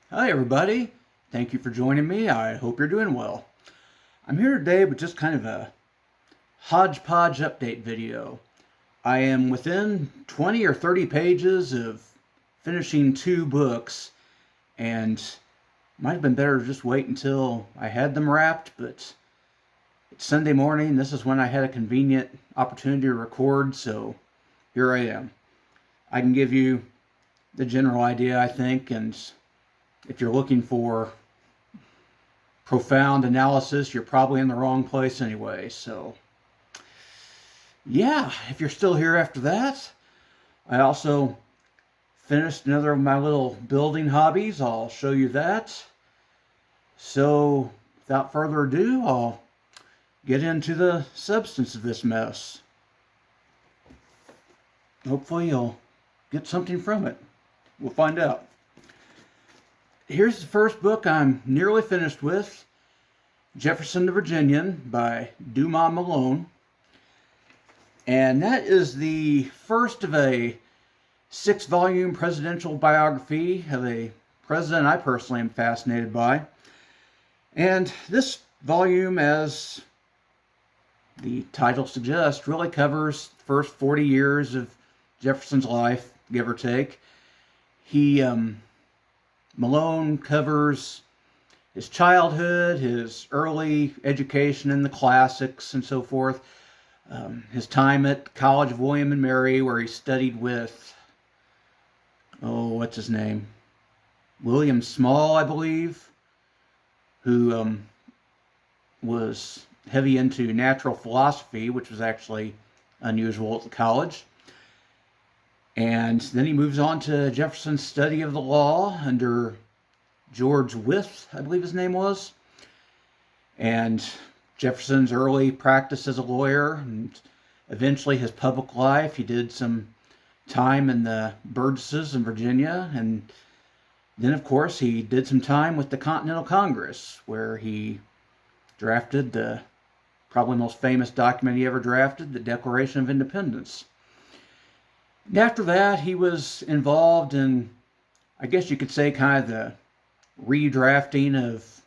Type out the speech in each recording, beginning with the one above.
Hi, everybody. Thank you for joining me. I hope you're doing well. I'm here today with just kind of a hodgepodge update video. I am within 20 or 30 pages of finishing two books, and it might have been better to just wait until I had them wrapped, but it's Sunday morning. This is when I had a convenient opportunity to record, so here I am. I can give you the general idea, I think, and if you're looking for profound analysis, you're probably in the wrong place anyway. So, yeah, if you're still here after that, I also finished another of my little building hobbies. I'll show you that. So, without further ado, I'll get into the substance of this mess. Hopefully, you'll get something from it. We'll find out. Here's the first book I'm nearly finished with, Jefferson the Virginian by Dumas Malone. And that is the first of a 6-volume presidential biography of a president I personally am fascinated by. And this volume, as the title suggests, really covers the first 40 years of Jefferson's life, give or take. Malone covers his childhood, his early education in the classics and so forth, his time at the College of William and Mary, where he studied with, what's his name? William Small, I believe, who was heavy into natural philosophy, which was actually unusual at the college. And then he moves on to Jefferson's study of the law under George Wythe, I believe his name was. And Jefferson's early practice as a lawyer, and eventually his public life. He did some time in the Burgesses in Virginia, and then, of course, he did some time with the Continental Congress, where he drafted the probably most famous document he ever drafted, the Declaration of Independence. And after that, he was involved in, I guess you could say, kind of the redrafting of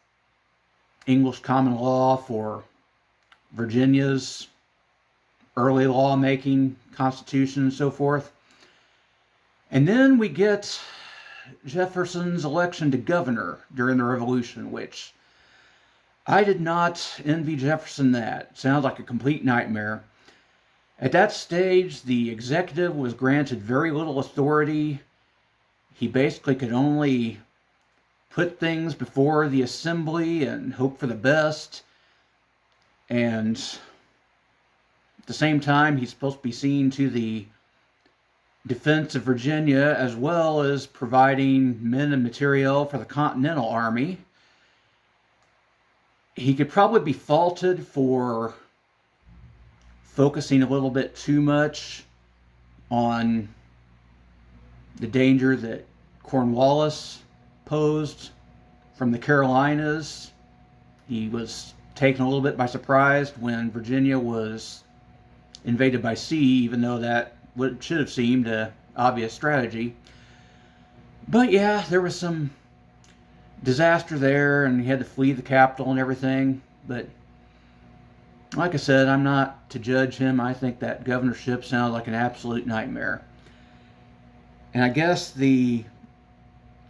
English common law for Virginia's early lawmaking, constitution, and so forth. And then we get Jefferson's election to governor during the Revolution, which I did not envy Jefferson that. It sounds like a complete nightmare. At that stage, the executive was granted very little authority. He basically could only put things before the assembly and hope for the best. And at the same time, he's supposed to be seen to the defense of Virginia, as well as providing men and material for the Continental Army. He could probably be faulted for focusing a little bit too much on the danger that Cornwallis posed from the Carolinas. He was taken a little bit by surprise when Virginia was invaded by sea, even though that should have seemed an obvious strategy. But yeah, there was some disaster there, and he had to flee the capital and everything. But like I said, I'm not to judge him. I think that governorship sounds like an absolute nightmare. And I guess the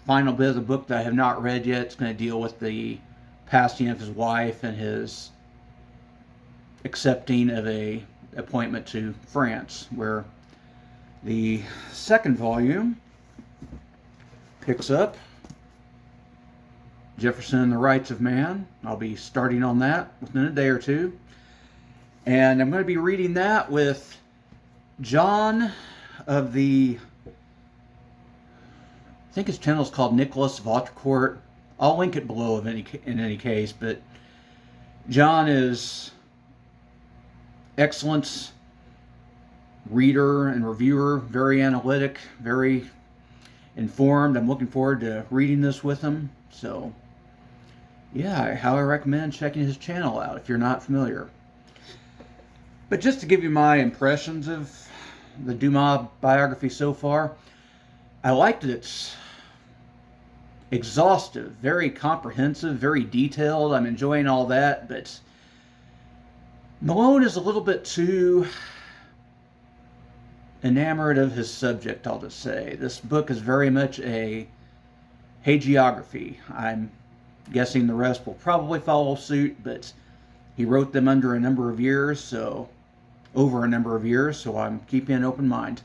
final bit of the book that I have not read yet is going to deal with the passing of his wife and his accepting of a appointment to France, where the second volume picks up Jefferson and the Rights of Man. I'll be starting on that within a day or two. And I'm going to be reading that with John of the, I think his channel is called Nicholas Voxer. I'll link it below in any case, but John is excellent reader and reviewer, very analytic, very informed. I'm looking forward to reading this with him. So, yeah, I highly recommend checking his channel out if you're not familiar. But just to give you my impressions of the Dumas biography so far, I liked its exhaustive, very comprehensive, very detailed. I'm enjoying all that, but Malone is a little bit too enamored of his subject, I'll just say. This book is very much a hagiography. I'm guessing the rest will probably follow suit, but he wrote them under a number of years, so over a number of years, so I'm keeping an open mind.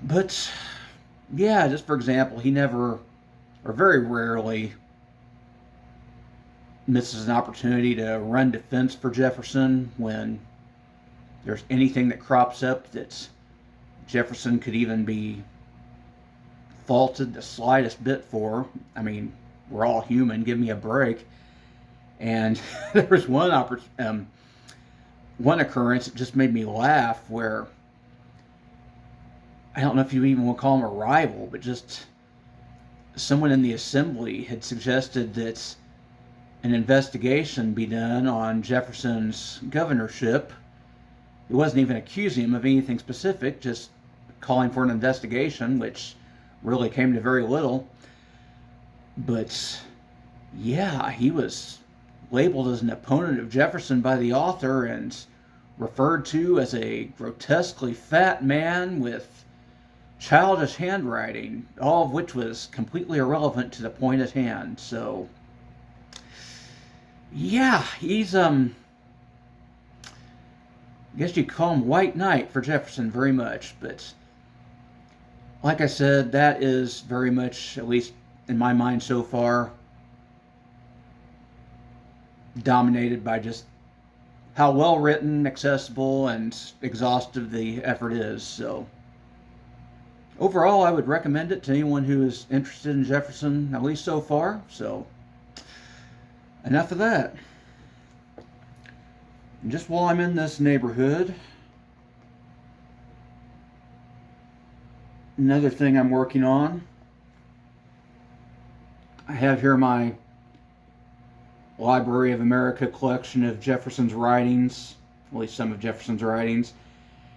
But yeah, just for example, he never, or very rarely, misses an opportunity to run defense for Jefferson when there's anything that crops up that Jefferson could even be faulted the slightest bit for. I mean, we're all human, give me a break. And there was one occurrence that just made me laugh where, I don't know if you even want to call him a rival, but just someone in the assembly had suggested that an investigation be done on Jefferson's governorship. It wasn't even accusing him of anything specific, just calling for an investigation, which really came to very little. But yeah, he was labeled as an opponent of Jefferson by the author and referred to as a grotesquely fat man with childish handwriting, all of which was completely irrelevant to the point at hand. So yeah, he's I guess you'd call him White Knight for Jefferson very much, but like I said, that is very much, at least in my mind so far, dominated by just how well written, accessible, and exhaustive the effort is. So overall, I would recommend it to anyone who is interested in Jefferson, at least so far. So enough of that. And just while I'm in this neighborhood, another thing I'm working on, I have here my Library of America collection of Jefferson's writings, at least some of Jefferson's writings,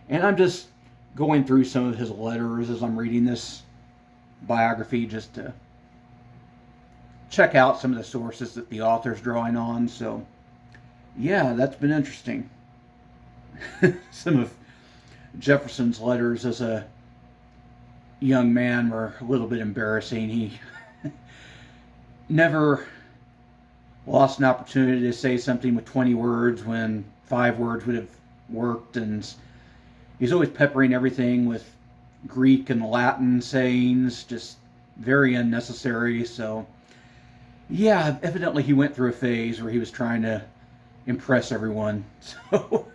and I'm just going through some of his letters as I'm reading this biography just to check out some of the sources that the author's drawing on. So yeah, that's been interesting. Some of Jefferson's letters as a young man were a little bit embarrassing. He never lost an opportunity to say something with 20 words when 5 words would have worked, and he's always peppering everything with Greek and Latin sayings, just very unnecessary. So yeah, evidently he went through a phase where he was trying to impress everyone. So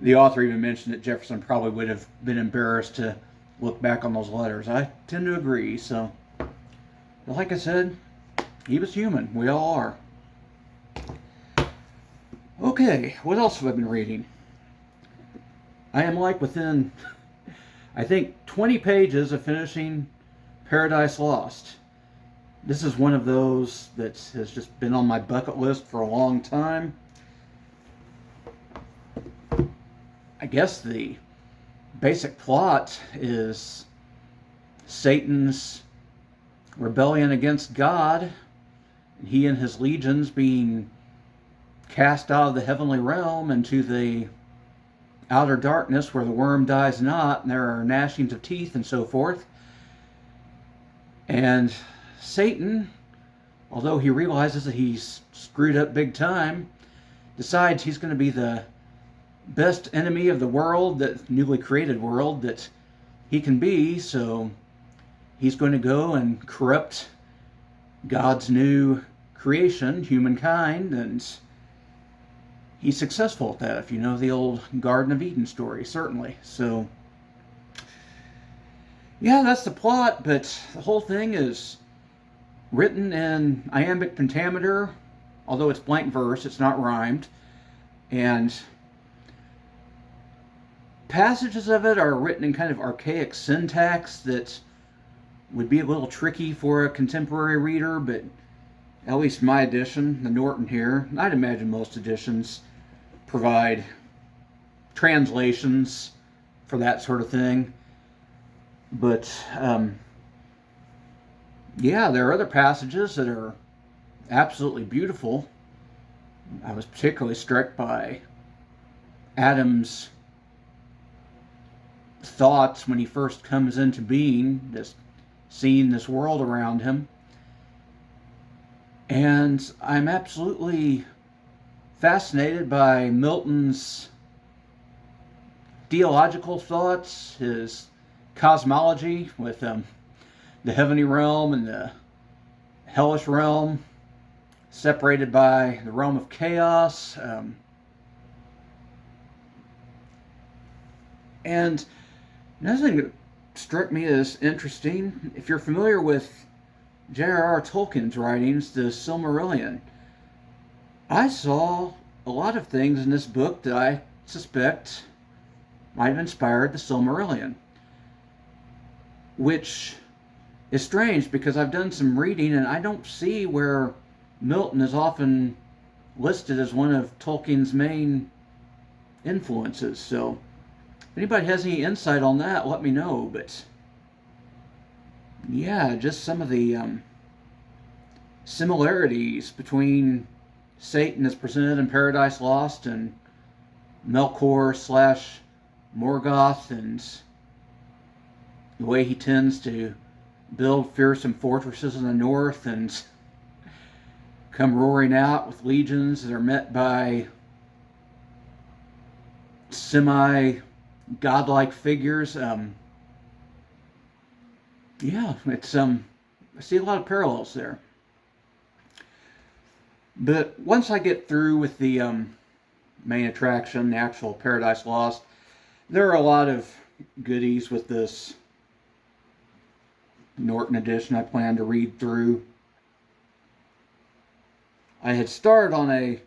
the author even mentioned that Jefferson probably would have been embarrassed to look back on those letters. I tend to agree. So like I said, he was human. We all are. Okay, what else have I been reading? I am like within, I think, 20 pages of finishing Paradise Lost. This is one of those that has just been on my bucket list for a long time. I guess the basic plot is Satan's rebellion against God, and he and his legions being cast out of the heavenly realm into the outer darkness where the worm dies not, and there are gnashings of teeth and so forth. And Satan, although he realizes that he's screwed up big time, decides he's going to be the best enemy of the world, that newly created world that he can be. So he's going to go and corrupt God's new creation, humankind, and he's successful at that, if you know the old Garden of Eden story, certainly. So yeah, that's the plot, but the whole thing is written in iambic pentameter, although it's blank verse, it's not rhymed, and passages of it are written in kind of archaic syntax that would be a little tricky for a contemporary reader, but at least my edition, the Norton here, and I'd imagine most editions provide translations for that sort of thing. But Yeah, there are other passages that are absolutely beautiful. I was particularly struck by Adam's thoughts when he first comes into being, just seeing this world around him. And I'm absolutely fascinated by Milton's theological thoughts, his cosmology with the heavenly realm and the hellish realm, separated by the realm of chaos. And another thing that struck me as interesting, if you're familiar with J.R.R. Tolkien's writings, the Silmarillion, I saw a lot of things in this book that I suspect might have inspired the Silmarillion, which is strange because I've done some reading and I don't see where Milton is often listed as one of Tolkien's main influences. So if anybody has any insight on that, let me know. But yeah, just some of the similarities between Satan as presented in Paradise Lost and Melkor slash Morgoth, and the way he tends to build fearsome fortresses in the north and come roaring out with legions that are met by semi-godlike figures. Yeah, it's I see a lot of parallels there. But once I get through with the main attraction, the actual Paradise Lost, there are a lot of goodies with this Norton edition I plan to read through. I had started on a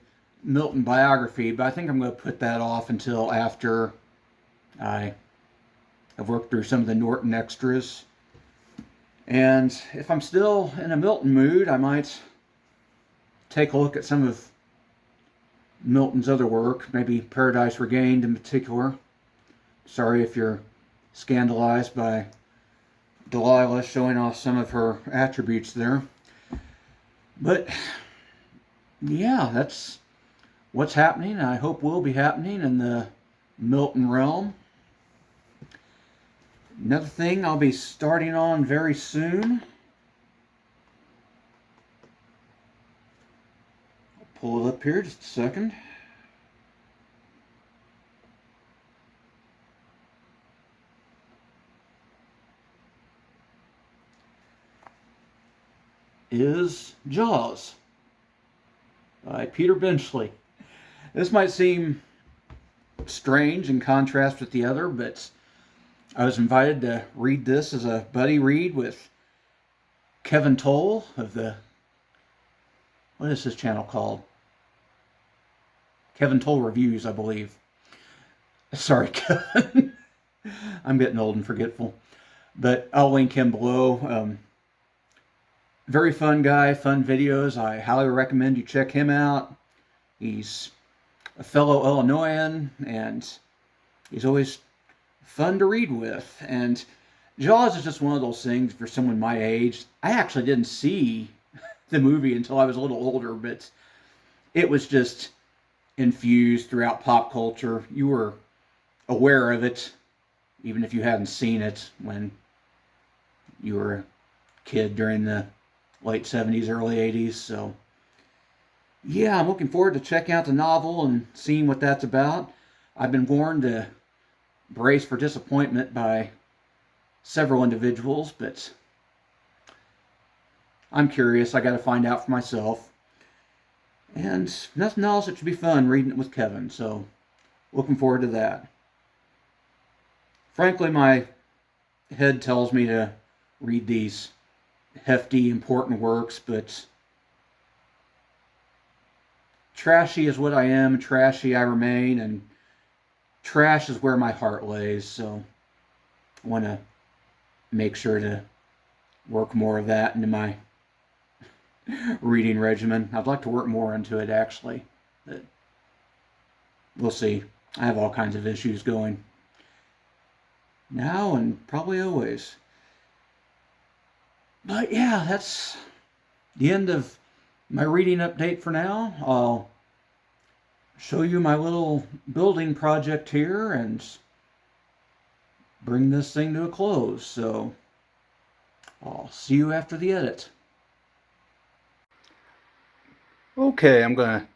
Milton biography, but I think I'm going to put that off until after I have worked through some of the Norton extras. And if I'm still in a Milton mood, I might take a look at some of Milton's other work, maybe Paradise Regained in particular. Sorry if you're scandalized by Delilah showing off some of her attributes there. But yeah, that's what's happening, and I hope will be happening in the Milton realm. Another thing I'll be starting on very soon. I'll pull it up here just a second. Is Jaws by Peter Benchley. This might seem strange in contrast with the other, but I was invited to read this as a buddy read with Kevin Toll of the, what is his channel called? Kevin Toll Reviews, I believe. Sorry, Kevin. I'm getting old and forgetful. But I'll link him below. Very fun guy, fun videos. I highly recommend you check him out. He's a fellow Illinoisan, and he's always fun to read with. And Jaws is just one of those things for someone my age. I actually didn't see the movie until I was a little older, but it was just infused throughout pop culture. You were aware of it, even if you hadn't seen it when you were a kid during the late 70s, early 80s. So yeah, I'm looking forward to checking out the novel and seeing what that's about. I've been warned to brace for disappointment by several individuals, but I'm curious. I got to find out for myself. And if nothing else, it should be fun reading it with Kevin. So looking forward to that. Frankly, my head tells me to read these hefty, important works, but trashy is what I am, trashy I remain, and trash is where my heart lays, so I want to make sure to work more of that into my reading regimen. I'd like to work more into it, actually, but we'll see. I have all kinds of issues going now and probably always. But yeah, that's the end of my reading update for now. I'll show you my little building project here and bring this thing to a close. So I'll see you after the edit. Okay, I'm going to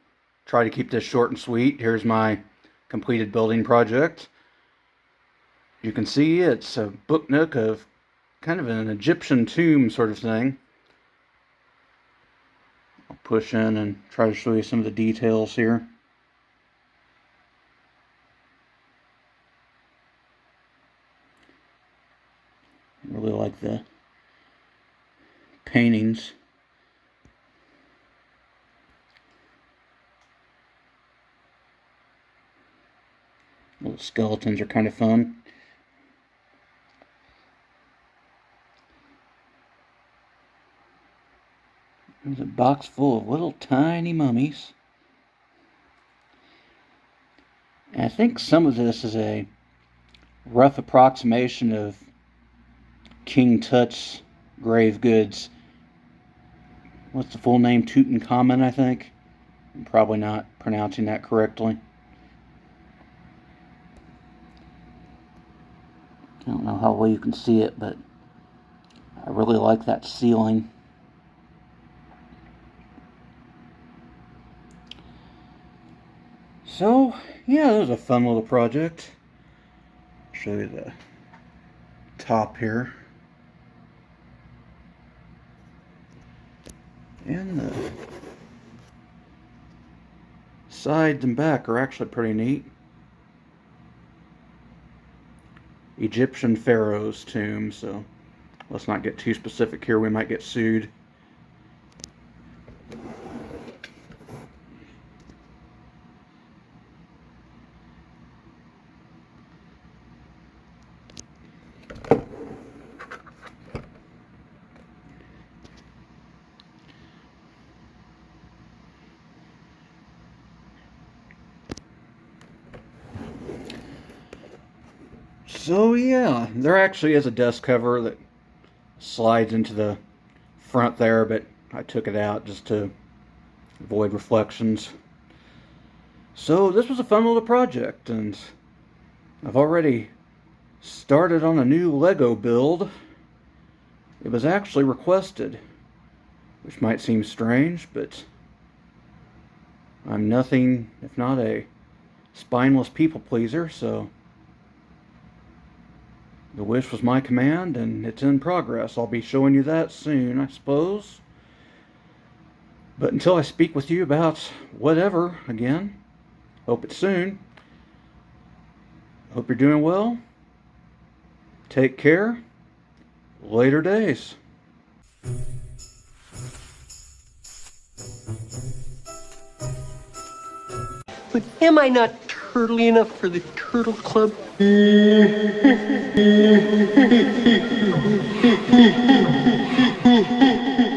try to keep this short and sweet. Here's my completed building project. You can see it's a book nook of kind of an Egyptian tomb sort of thing. I'll push in and try to show you some of the details here. I really like the paintings. Little skeletons are kind of fun. There's a box full of little tiny mummies. And I think some of this is a rough approximation of King Tut's grave goods. What's the full name? Tutankhamun, I think. I'm probably not pronouncing that correctly. I don't know how well you can see it, but I really like that ceiling. So, yeah, it was a fun little project. I'll show you the top here. And the sides and back are actually pretty neat. Egyptian Pharaoh's tomb, so let's not get too specific here, we might get sued. So yeah, there actually is a dust cover that slides into the front there, but I took it out just to avoid reflections. So this was a fun little project, and I've already started on a new Lego build. It was actually requested, which might seem strange, but I'm nothing if not a spineless people pleaser, so the wish was my command, and it's in progress. I'll be showing you that soon, I suppose. But until I speak with you about whatever again, hope it's soon. Hope you're doing well. Take care. Later days. But am I not turtly enough for the Turtle Club?